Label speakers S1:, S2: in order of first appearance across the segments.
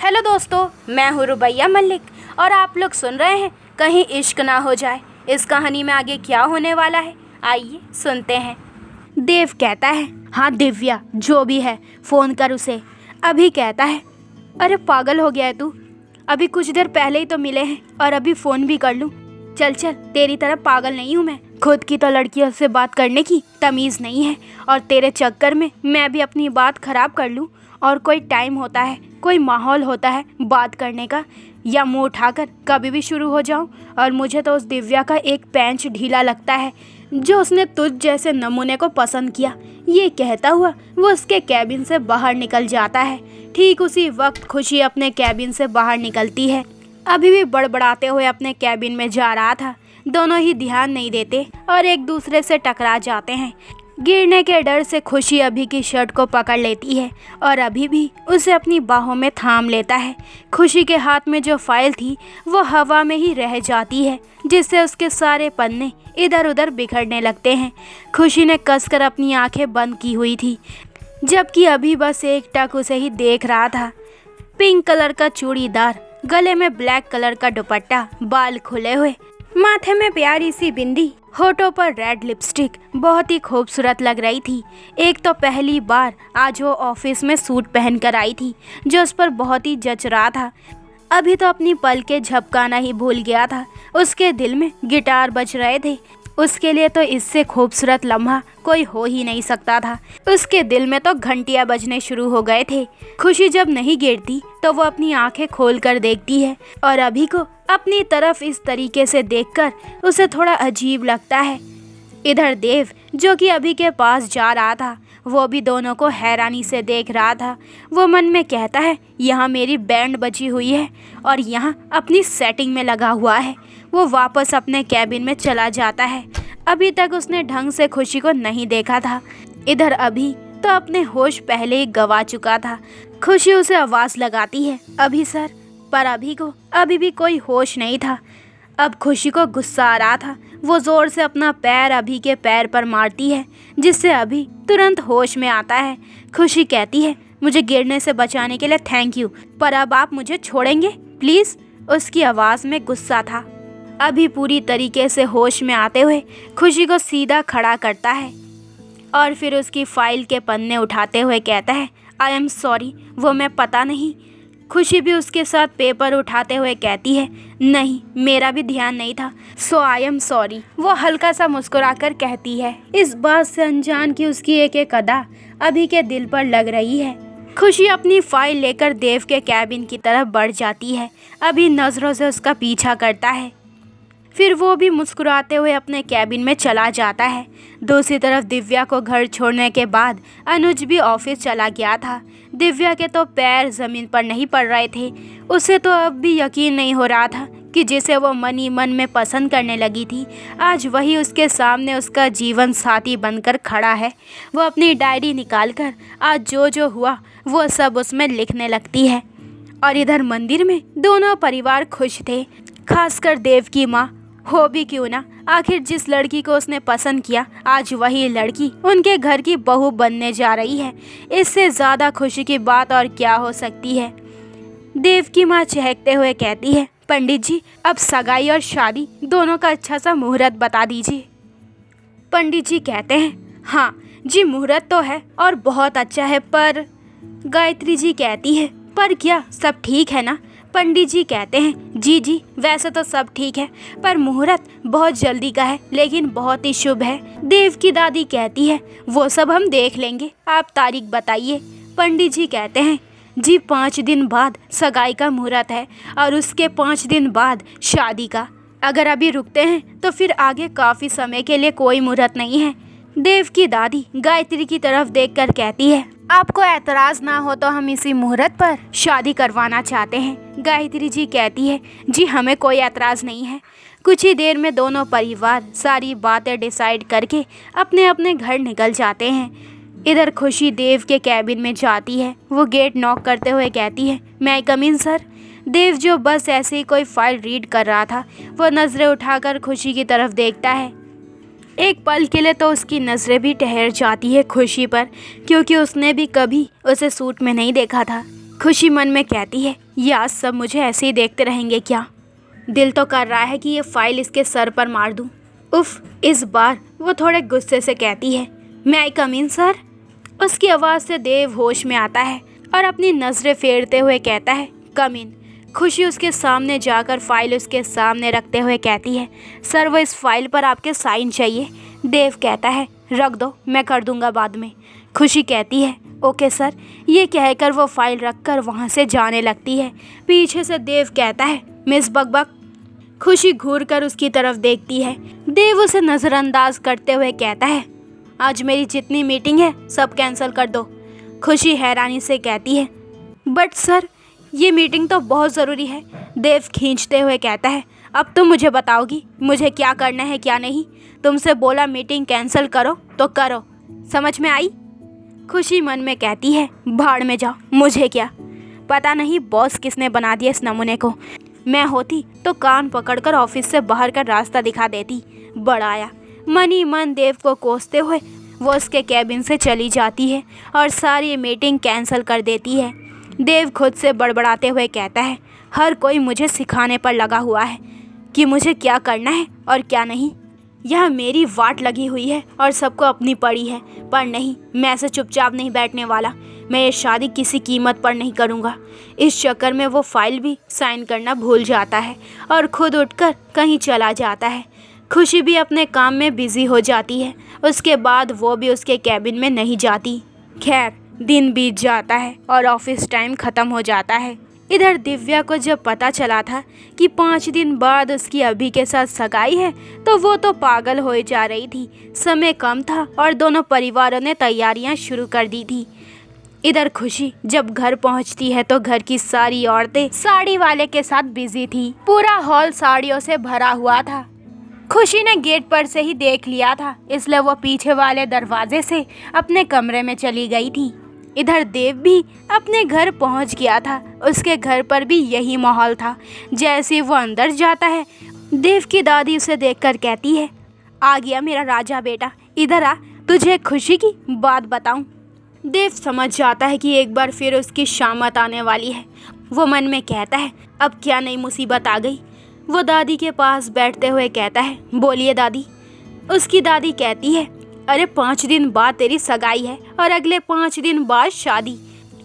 S1: Hello दोस्तों, मैं हूँ रुबैया मलिक और आप लोग सुन रहे हैं कहीं इश्क ना हो जाए। इस कहानी में आगे क्या होने वाला है, आइए सुनते हैं। देव कहता है, हाँ दिव्या जो भी है फ़ोन कर उसे। अभी कहता है, अरे पागल हो गया है तू, अभी कुछ देर पहले ही तो मिले हैं और अभी फ़ोन भी कर लूँ। चल चल, तेरी तरह पागल नहीं हूँ मैं। खुद की तो लड़कियों से बात करने की तमीज़ नहीं है और तेरे चक्कर में मैं भी अपनी बात ख़राब कर लूँ। और कोई टाइम होता है, कोई माहौल होता है बात करने का, या मुंह उठाकर कभी भी शुरू हो जाऊं। और मुझे तो उस दिव्या का एक पैंच ढीला लगता है जो उसने तुझ जैसे नमूने को पसंद किया। ये कहता हुआ वो उसके कैबिन से बाहर निकल जाता है। ठीक उसी वक्त खुशी अपने कैबिन से बाहर निकलती है। अभी भी बड़बड़ाते हुए अपने कैबिन में जा रहा था। दोनों ही ध्यान नहीं देते और एक दूसरे से टकरा जाते हैं। गिरने के डर से खुशी अभी की शर्ट को पकड़ लेती है और अभी भी उसे अपनी बाहों में थाम लेता है। खुशी के हाथ में जो फाइल थी वो हवा में ही रह जाती है, जिससे उसके सारे पन्ने इधर उधर बिखरने लगते हैं। खुशी ने कसकर अपनी आंखें बंद की हुई थी, जबकि अभी बस एक टक उसे ही देख रहा था। पिंक कलर का चूड़ीदार, गले में ब्लैक कलर का दुपट्टा, बाल खुले हुए, माथे में प्यारी सी बिंदी, होठों पर रेड लिपस्टिक, बहुत ही खूबसूरत लग रही थी। एक तो पहली बार आज वो ऑफिस में सूट पहन कर आई थी जो उस पर बहुत ही जच रहा था। अभी तो अपनी पलकें झपकाना ही भूल गया था। उसके दिल में गिटार बज रहे थे। उसके लिए तो इससे खूबसूरत लम्हा कोई हो ही नहीं सकता था। उसके दिल में तो घंटियां बजने शुरू हो गए थे। खुशी जब नहीं गिरती तो वो अपनी आंखें खोल कर देखती है और अभी को अपनी तरफ इस तरीके से देखकर उसे थोड़ा अजीब लगता है। इधर देव जो कि अभी के पास जा रहा था, वो भी दोनों को हैरानी से देख रहा था। वो मन में कहता है, यहाँ मेरी बैंड बजी हुई है और यहाँ अपनी सेटिंग में लगा हुआ है। वो वापस अपने कैबिन में चला जाता है। अभी तक उसने ढंग से खुशी को नहीं देखा था। इधर अभी तो अपने होश पहले ही गंवा चुका था। खुशी उसे आवाज़ लगाती है, अभी सर, पर अभी को अभी भी कोई होश नहीं था। अब खुशी को गुस्सा आ रहा था। वो ज़ोर से अपना पैर अभी के पैर पर मारती है, जिससे अभी तुरंत होश में आता है। खुशी कहती है, मुझे गिरने से बचाने के लिए थैंक यू, पर अब आप मुझे छोड़ेंगे प्लीज़। उसकी आवाज़ में गुस्सा था। अभी पूरी तरीके से होश में आते हुए खुशी को सीधा खड़ा करता है और फिर उसकी फाइल के पन्ने उठाते हुए कहता है, आई एम सॉरी, वो मैं पता नहीं। खुशी भी उसके साथ पेपर उठाते हुए कहती है, नहीं मेरा भी ध्यान नहीं था, सो आई एम सॉरी। वो हल्का सा मुस्कुराकर कहती है। इस बात से अनजान की उसकी एक एक अदा अभी के दिल पर लग रही है। खुशी अपनी फाइल लेकर देव के कैबिन की तरफ बढ़ जाती है। अभी नज़रों से उसका पीछा करता है, फिर वो भी मुस्कुराते हुए अपने कैबिन में चला जाता है। दूसरी तरफ दिव्या को घर छोड़ने के बाद अनुज भी ऑफिस चला गया था। दिव्या के तो पैर ज़मीन पर नहीं पड़ रहे थे। उसे तो अब भी यकीन नहीं हो रहा था कि जिसे वो मन ही मन में पसंद करने लगी थी, आज वही उसके सामने उसका जीवन साथी बनकर खड़ा है। वो अपनी डायरी निकालकर आज जो जो हुआ वो सब उसमें लिखने लगती है। और इधर मंदिर में दोनों परिवार खुश थे, खासकर देव की माँ। हो भी क्यों ना, आखिर जिस लड़की को उसने पसंद किया, आज वही लड़की उनके घर की बहू बनने जा रही है। इससे ज़्यादा खुशी की बात और क्या हो सकती है। देव की माँ चहकते हुए कहती है, पंडित जी अब सगाई और शादी दोनों का अच्छा सा मुहूर्त बता दीजिए। पंडित जी कहते हैं, हाँ जी मुहूर्त तो है और बहुत अच्छा है, पर गायत्री जी कहती है, पर क्या सब ठीक है ना। पंडित जी कहते हैं, जी जी वैसे तो सब ठीक है, पर मुहूर्त बहुत जल्दी का है लेकिन बहुत ही शुभ है। देव की दादी कहती है, वो सब हम देख लेंगे, आप तारीख बताइए। पंडित जी कहते हैं, जी 5 दिन बाद सगाई का मुहूर्त है और उसके 5 दिन बाद शादी का। अगर अभी रुकते हैं तो फिर आगे काफ़ी समय के लिए कोई मुहूर्त नहीं है। देव की दादी गायत्री की तरफ देखकर कहती है, आपको एतराज़ ना हो तो हम इसी मुहूर्त पर शादी करवाना चाहते हैं। गायत्री जी कहती है, जी हमें कोई एतराज़ नहीं है। कुछ ही देर में दोनों परिवार सारी बातें डिसाइड करके अपने अपने घर निकल जाते हैं। इधर खुशी देव के कैबिन में जाती है। वो गेट नॉक करते हुए कहती है, मैं आई कम इन सर। देव जो बस ऐसे ही कोई फाइल रीड कर रहा था, वो नज़रें उठाकर खुशी की तरफ देखता है। एक पल के लिए तो उसकी नज़रें भी ठहर जाती है खुशी पर, क्योंकि उसने भी कभी उसे सूट में नहीं देखा था। खुशी मन में कहती है, ये आज सब मुझे ऐसे ही देखते रहेंगे क्या? दिल तो कर रहा है कि ये फाइल इसके सर पर मार दूं। उफ, इस बार वो थोड़े गुस्से से कहती है, मैं आई कम इन सर? उसकी आवाज़ से देव होश में आता है और अपनी नज़रें फेरते हुए कहता है, कम इन। खुशी उसके सामने जाकर फाइल उसके सामने रखते हुए कहती है, सर वो इस फाइल पर आपके साइन चाहिए। देव कहता है, रख दो, मैं कर दूंगा बाद में। खुशी कहती है, ओके सर। ये कहकर वो फाइल रखकर वहाँ से जाने लगती है। पीछे से देव कहता है, मिस बकबक। खुशी घूर कर उसकी तरफ देखती है। देव उसे नज़रअंदाज करते हुए कहता है, आज मेरी जितनी मीटिंग है सब कैंसिल कर दो। खुशी हैरानी से कहती है, बट सर ये मीटिंग तो बहुत ज़रूरी है। देव खींचते हुए कहता है, अब तुम मुझे बताओगी मुझे क्या करना है क्या नहीं। तुमसे बोला मीटिंग कैंसिल करो तो करो, समझ में आई? खुशी मन में कहती है, भाड़ में जाओ, मुझे क्या पता नहीं बॉस किसने बना दिया इस नमूने को। मैं होती तो कान पकड़कर ऑफिस से बाहर का रास्ता दिखा देती। बढ़ाया मन ही मन देव को कोसते हुए वो उसके कैबिन से चली जाती है और सारी मीटिंग कैंसिल कर देती है। देव खुद से बड़बड़ाते हुए कहता है, हर कोई मुझे सिखाने पर लगा हुआ है कि मुझे क्या करना है और क्या नहीं। यह मेरी वाट लगी हुई है और सबको अपनी पड़ी है, पर नहीं, मैं ऐसे चुपचाप नहीं बैठने वाला। मैं ये शादी किसी कीमत पर नहीं करूँगा। इस चक्कर में वो फाइल भी साइन करना भूल जाता है और खुद उठकर कहीं चला जाता है। खुशी भी अपने काम में बिजी हो जाती है। उसके बाद वो भी उसके कैबिन में नहीं जाती। खैर दिन बीत जाता है और ऑफिस टाइम ख़त्म हो जाता है। इधर दिव्या को जब पता चला था कि 5 दिन बाद उसकी अभी के साथ सगाई है तो वो तो पागल हो जा रही थी। समय कम था और दोनों परिवारों ने तैयारियां शुरू कर दी थी। इधर खुशी जब घर पहुंचती है तो घर की सारी औरतें साड़ी वाले के साथ बिजी थी। पूरा हॉल साड़ियों से भरा हुआ था। खुशी ने गेट पर से ही देख लिया था, इसलिए वो पीछे वाले दरवाजे से अपने कमरे में चली गई थी। इधर देव भी अपने घर पहुंच गया था। उसके घर पर भी यही माहौल था। जैसे वो अंदर जाता है, देव की दादी उसे देखकर कहती है, आ गया मेरा राजा बेटा, इधर आ, तुझे खुशी की बात बताऊं। देव समझ जाता है कि एक बार फिर उसकी शामत आने वाली है। वो मन में कहता है, अब क्या नई मुसीबत आ गई। वो दादी के पास बैठते हुए कहता है, बोलिए दादी। उसकी दादी कहती है, अरे 5 दिन बाद तेरी सगाई है और अगले 5 दिन बाद शादी।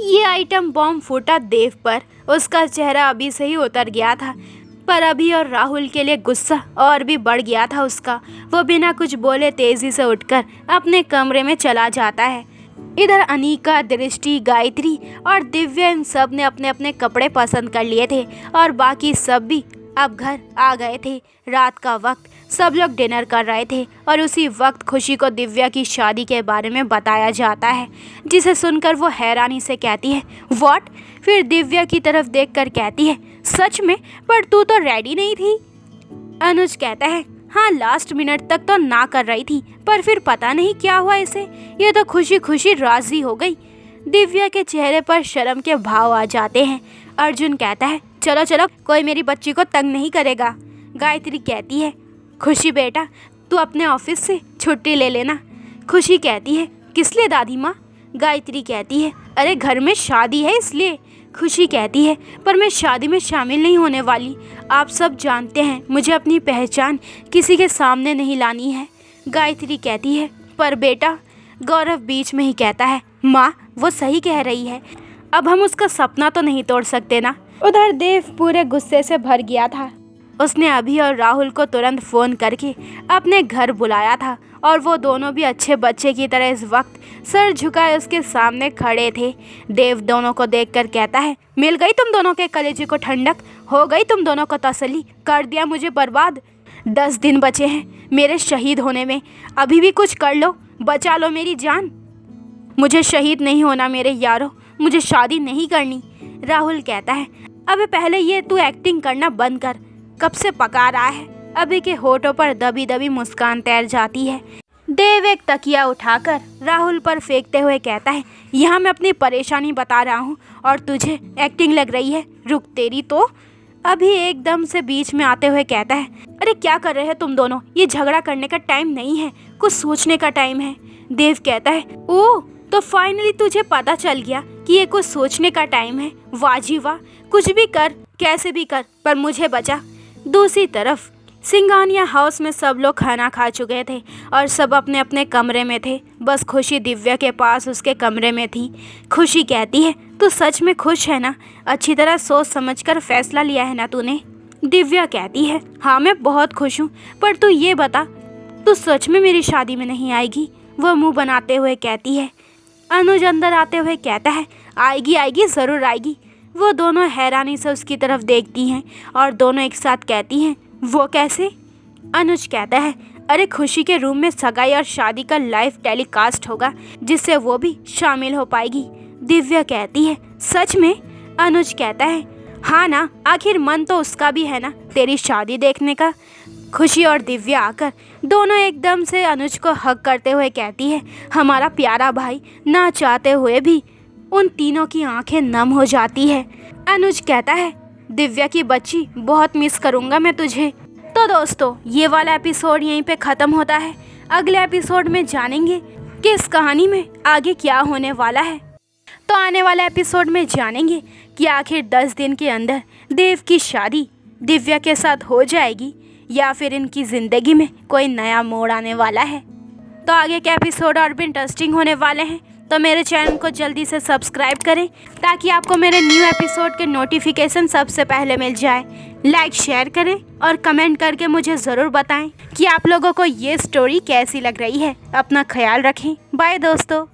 S1: ये आइटम बॉम्ब फूटा देव पर। उसका चेहरा अभी से ही उतर गया था, पर अभी और राहुल के लिए गुस्सा और भी बढ़ गया था उसका। वो बिना कुछ बोले तेजी से उठकर अपने कमरे में चला जाता है। इधर अनीका, दृष्टि, गायत्री और दिव्या इन सब ने अपने अपने कपड़े पसंद कर लिए थे और बाकी सब भी अब घर आ गए थे। रात का वक्त, सब लोग डिनर कर रहे थे और उसी वक्त खुशी को दिव्या की शादी के बारे में बताया जाता है, जिसे सुनकर वो हैरानी से कहती है, व्हाट? फिर दिव्या की तरफ देखकर कहती है, सच में? पर तू तो रेडी नहीं थी। अनुज कहता है, हाँ लास्ट मिनट तक तो ना कर रही थी, पर फिर पता नहीं क्या हुआ इसे, ये तो खुशी खुशी राजी हो गई। दिव्या के चेहरे पर शर्म के भाव आ जाते हैं। अर्जुन कहता है, चलो चलो, कोई मेरी बच्ची को तंग नहीं करेगा। गायत्री कहती है, खुशी बेटा तू अपने ऑफिस से छुट्टी ले लेना। खुशी कहती है, किस लिए दादी माँ? गायत्री कहती है, अरे घर में शादी है इसलिए। खुशी कहती है, पर मैं शादी में शामिल नहीं होने वाली। आप सब जानते हैं मुझे अपनी पहचान किसी के सामने नहीं लानी है। गायत्री कहती है, पर बेटा। गौरव बीच में ही कहता है, माँ वो सही कह रही है, अब हम उसका सपना तो नहीं तोड़ सकते ना। उधर देव पूरे गुस्से से भर गया था। उसने अभी और राहुल को तुरंत फ़ोन करके अपने घर बुलाया था और वो दोनों भी अच्छे बच्चे की तरह इस वक्त सर झुकाए उसके सामने खड़े थे। देव दोनों को देखकर कहता है, मिल गई तुम दोनों के कलेजे को ठंडक, हो गई तुम दोनों को तसल्ली, कर दिया मुझे बर्बाद। 10 दिन बचे हैं मेरे शहीद होने में, अभी भी कुछ कर लो, बचा लो मेरी जान। मुझे शहीद नहीं होना मेरे यारों, मुझे शादी नहीं करनी। राहुल कहता है, अबे पहले ये तू एक्टिंग करना बंद कर, कब से पका रहा है। अभी के होठों पर दबी दबी मुस्कान तैर जाती है। देव एक तकिया उठाकर राहुल पर फेंकते हुए कहता है, यहाँ मैं अपनी परेशानी बता रहा हूँ और तुझे एक्टिंग लग रही है, रुक तेरी तो। अभी एकदम से बीच में आते हुए कहता है, अरे क्या कर रहे हैं तुम दोनों, ये झगड़ा करने का टाइम नहीं है, कुछ सोचने का टाइम है। देव कहता है, ओह तो फाइनली तुझे पता चल गया कि ये कुछ सोचने का टाइम है। वाह जी वाह, कुछ भी कर, कैसे भी कर, पर मुझे बचा। दूसरी तरफ सिंघानिया हाउस में सब लोग खाना खा चुके थे और सब अपने अपने कमरे में थे। बस खुशी दिव्या के पास उसके कमरे में थी। खुशी कहती है, तू सच में खुश है ना? अच्छी तरह सोच समझकर फैसला लिया है ना तूने? दिव्या कहती है, हाँ मैं बहुत खुश हूँ, पर तू ये बता, तू सच में मेरी शादी में नहीं आएगी? वह मुंह बनाते हुए कहती है। अनुज अंदर आते हुए कहता है, आएगी आएगी, ज़रूर आएगी। वो दोनों हैरानी से उसकी तरफ देखती हैं और दोनों एक साथ कहती हैं, वो कैसे? अनुज कहता है, अरे खुशी के रूम में सगाई और शादी का लाइव टेलीकास्ट होगा, जिससे वो भी शामिल हो पाएगी। दिव्या कहती है, सच में? अनुज कहता है, हाँ ना, आखिर मन तो उसका भी है ना तेरी शादी देखने का। खुशी और दिव्या आकर दोनों एकदम से अनुज को हग करते हुए कहती है, हमारा प्यारा भाई। ना चाहते हुए भी उन तीनों की आंखें नम हो जाती है। अनुज कहता है, दिव्या की बच्ची, बहुत मिस करूँगा मैं तुझे। तो दोस्तों, ये वाला एपिसोड यहीं पे ख़त्म होता है। अगले एपिसोड में जानेंगे कि इस कहानी में आगे क्या होने वाला है। तो आने वाले एपिसोड में जानेंगे कि आखिर 10 दिन के अंदर देव की शादी दिव्या के साथ हो जाएगी या फिर इनकी ज़िंदगी में कोई नया मोड़ आने वाला है। तो आगे के एपिसोड और भी इंटरेस्टिंग होने वाले हैं, तो मेरे चैनल को जल्दी से सब्सक्राइब करें ताकि आपको मेरे न्यू एपिसोड के नोटिफिकेशन सबसे पहले मिल जाए। लाइक शेयर करें और कमेंट करके मुझे ज़रूर बताएं कि आप लोगों को ये स्टोरी कैसी लग रही है। अपना ख्याल रखें। बाय दोस्तों।